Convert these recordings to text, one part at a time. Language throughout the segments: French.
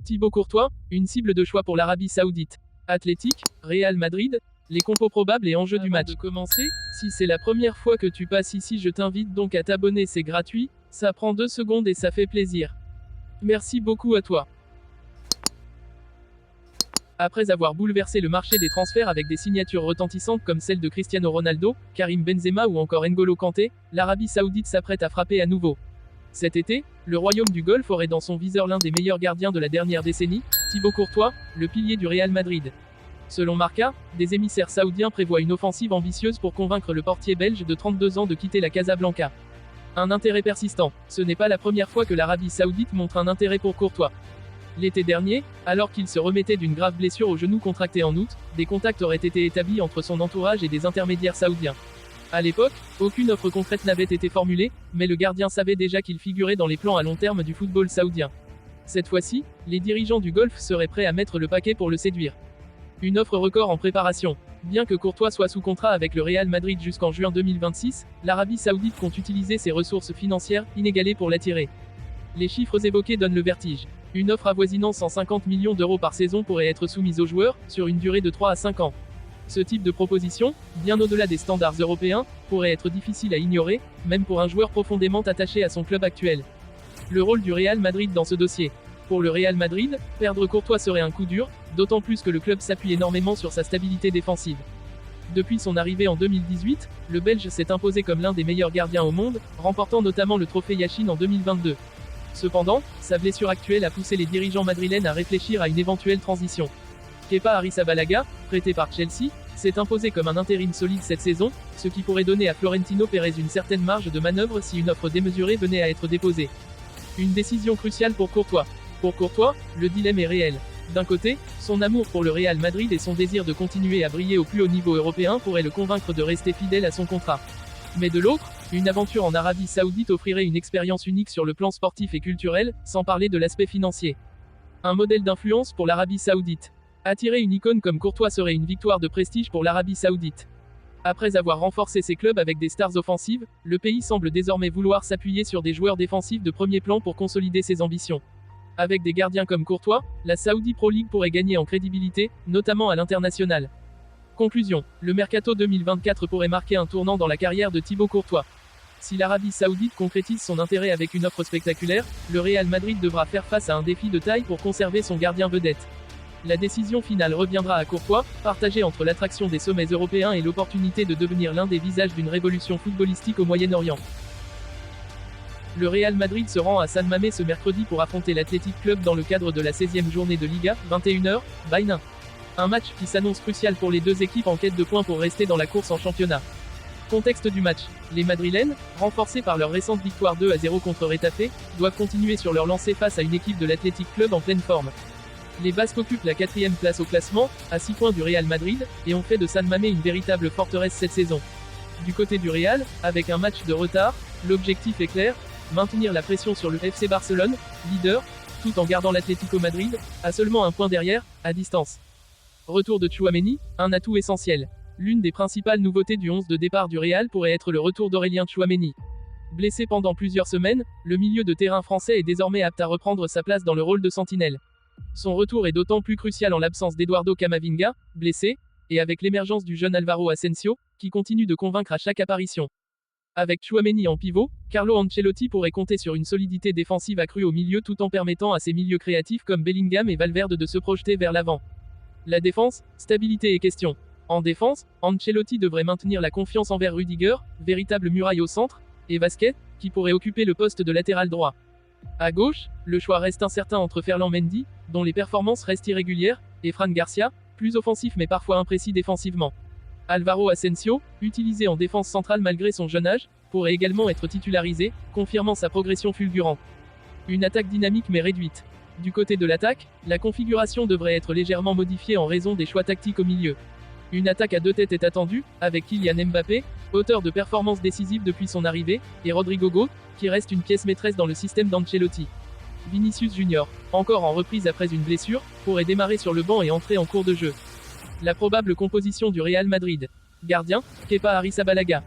Thibaut Courtois, une cible de choix pour l'Arabie Saoudite. Athletic, Real Madrid, les compos probables et enjeux du match. Avant de commencer, si c'est la première fois que tu passes ici, je t'invite donc à t'abonner, c'est gratuit, ça prend 2 secondes et ça fait plaisir. Merci beaucoup à toi. Après avoir bouleversé le marché des transferts avec des signatures retentissantes comme celle de Cristiano Ronaldo, Karim Benzema ou encore N'Golo Kanté, l'Arabie Saoudite s'apprête à frapper à nouveau. Cet été, le royaume du Golfe aurait dans son viseur l'un des meilleurs gardiens de la dernière décennie, Thibaut Courtois, le pilier du Real Madrid. Selon Marca, des émissaires saoudiens prévoient une offensive ambitieuse pour convaincre le portier belge de 32 ans de quitter la Casablanca. Un intérêt persistant, ce n'est pas la première fois que l'Arabie Saoudite montre un intérêt pour Courtois. L'été dernier, alors qu'il se remettait d'une grave blessure au genou contractée en août, des contacts auraient été établis entre son entourage et des intermédiaires saoudiens. À l'époque, aucune offre concrète n'avait été formulée, mais le gardien savait déjà qu'il figurait dans les plans à long terme du football saoudien. Cette fois-ci, les dirigeants du Golfe seraient prêts à mettre le paquet pour le séduire. Une offre record en préparation. Bien que Courtois soit sous contrat avec le Real Madrid jusqu'en juin 2026, l'Arabie Saoudite compte utiliser ses ressources financières inégalées pour l'attirer. Les chiffres évoqués donnent le vertige. Une offre avoisinant 150 millions d'euros par saison pourrait être soumise aux joueurs, sur une durée de 3 à 5 ans. Ce type de proposition, bien au-delà des standards européens, pourrait être difficile à ignorer, même pour un joueur profondément attaché à son club actuel. Le rôle du Real Madrid dans ce dossier. Pour le Real Madrid, perdre Courtois serait un coup dur, d'autant plus que le club s'appuie énormément sur sa stabilité défensive. Depuis son arrivée en 2018, le Belge s'est imposé comme l'un des meilleurs gardiens au monde, remportant notamment le trophée Yashin en 2022. Cependant, sa blessure actuelle a poussé les dirigeants madrilènes à réfléchir à une éventuelle transition. Kepa Arrizabalaga, prêté par Chelsea, s'est imposé comme un intérim solide cette saison, ce qui pourrait donner à Florentino Pérez une certaine marge de manœuvre si une offre démesurée venait à être déposée. Une décision cruciale pour Courtois. Pour Courtois, le dilemme est réel. D'un côté, son amour pour le Real Madrid et son désir de continuer à briller au plus haut niveau européen pourraient le convaincre de rester fidèle à son contrat. Mais de l'autre, une aventure en Arabie Saoudite offrirait une expérience unique sur le plan sportif et culturel, sans parler de l'aspect financier. Un modèle d'influence pour l'Arabie Saoudite. Attirer une icône comme Courtois serait une victoire de prestige pour l'Arabie Saoudite. Après avoir renforcé ses clubs avec des stars offensives, le pays semble désormais vouloir s'appuyer sur des joueurs défensifs de premier plan pour consolider ses ambitions. Avec des gardiens comme Courtois, la Saudi Pro League pourrait gagner en crédibilité, notamment à l'international. Conclusion, le Mercato 2024 pourrait marquer un tournant dans la carrière de Thibaut Courtois. Si l'Arabie Saoudite concrétise son intérêt avec une offre spectaculaire, le Real Madrid devra faire face à un défi de taille pour conserver son gardien vedette. La décision finale reviendra à Courtois, partagée entre l'attraction des sommets européens et l'opportunité de devenir l'un des visages d'une révolution footballistique au Moyen-Orient. Le Real Madrid se rend à San Mamés ce mercredi pour affronter l'Athletic Club dans le cadre de la 16e journée de Liga, 21h, Baïna. Un match qui s'annonce crucial pour les deux équipes en quête de points pour rester dans la course en championnat. Contexte du match. Les Madrilènes, renforcés par leur récente victoire 2-0 contre Retafe, doivent continuer sur leur lancée face à une équipe de l'Athletic Club en pleine forme. Les Basques occupent la 4e place au classement, à 6 points du Real Madrid, et ont fait de San Mamés une véritable forteresse cette saison. Du côté du Real, avec un match de retard, l'objectif est clair, maintenir la pression sur le FC Barcelone, leader, tout en gardant l'Atlético Madrid, à seulement un point derrière, à distance. Retour de Tchouaméni, un atout essentiel. L'une des principales nouveautés du 11 de départ du Real pourrait être le retour d'Aurélien Tchouaméni. Blessé pendant plusieurs semaines, le milieu de terrain français est désormais apte à reprendre sa place dans le rôle de sentinelle. Son retour est d'autant plus crucial en l'absence d'Eduardo Camavinga, blessé, et avec l'émergence du jeune Alvaro Asensio, qui continue de convaincre à chaque apparition. Avec Tchouaméni en pivot, Carlo Ancelotti pourrait compter sur une solidité défensive accrue au milieu tout en permettant à ses milieux créatifs comme Bellingham et Valverde de se projeter vers l'avant. La défense, stabilité et question. En défense, Ancelotti devrait maintenir la confiance envers Rudiger, véritable muraille au centre, et Vasquez, qui pourrait occuper le poste de latéral droit. À gauche, le choix reste incertain entre Ferland Mendy, dont les performances restent irrégulières, et Fran Garcia, plus offensif mais parfois imprécis défensivement. Alvaro Asensio, utilisé en défense centrale malgré son jeune âge, pourrait également être titularisé, confirmant sa progression fulgurante. Une attaque dynamique mais réduite. Du côté de l'attaque, la configuration devrait être légèrement modifiée en raison des choix tactiques au milieu. Une attaque à deux têtes est attendue, avec Kylian Mbappé, auteur de performances décisives depuis son arrivée, et Rodrigo Goes, qui reste une pièce maîtresse dans le système d'Ancelotti. Vinicius Junior, encore en reprise après une blessure, pourrait démarrer sur le banc et entrer en cours de jeu. La probable composition du Real Madrid. Gardien, Kepa Arrizabalaga.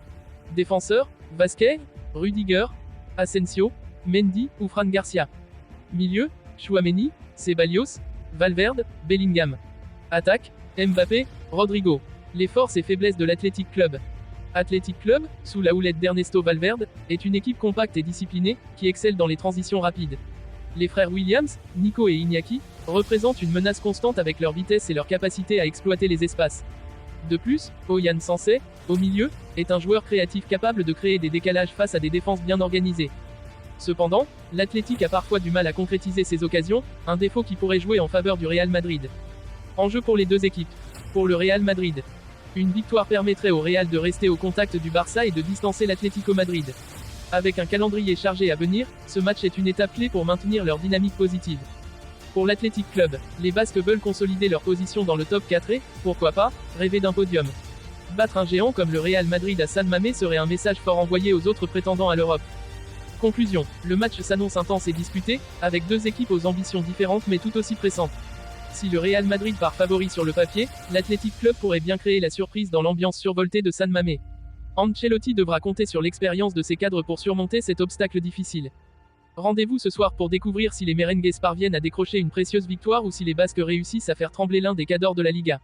Défenseur, Vasquez, Rudiger, Asensio, Mendy ou Fran Garcia. Milieu, Chouameni, Ceballos, Valverde, Bellingham. Attaque, Mbappé, Rodrigo. Les forces et faiblesses de l'Athletic Club. Athletic Club, sous la houlette d'Ernesto Valverde, est une équipe compacte et disciplinée, qui excelle dans les transitions rapides. Les frères Williams, Nico et Iñaki, représentent une menace constante avec leur vitesse et leur capacité à exploiter les espaces. De plus, Oyan Sansé, au milieu, est un joueur créatif capable de créer des décalages face à des défenses bien organisées. Cependant, l'Athletic a parfois du mal à concrétiser ses occasions, un défaut qui pourrait jouer en faveur du Real Madrid. Enjeu pour les deux équipes. Pour le Real Madrid, une victoire permettrait au Real de rester au contact du Barça et de distancer l'Atlético Madrid. Avec un calendrier chargé à venir, ce match est une étape clé pour maintenir leur dynamique positive. Pour l'Athletic Club, les Basques veulent consolider leur position dans le top 4 et, pourquoi pas, rêver d'un podium. Battre un géant comme le Real Madrid à San Mamés serait un message fort envoyé aux autres prétendants à l'Europe. Conclusion, le match s'annonce intense et disputé, avec deux équipes aux ambitions différentes mais tout aussi pressantes. Si le Real Madrid part favori sur le papier, l'Athletic Club pourrait bien créer la surprise dans l'ambiance survoltée de San Mamés. Ancelotti devra compter sur l'expérience de ses cadres pour surmonter cet obstacle difficile. Rendez-vous ce soir pour découvrir si les merengues parviennent à décrocher une précieuse victoire ou si les Basques réussissent à faire trembler l'un des cadors de la Liga.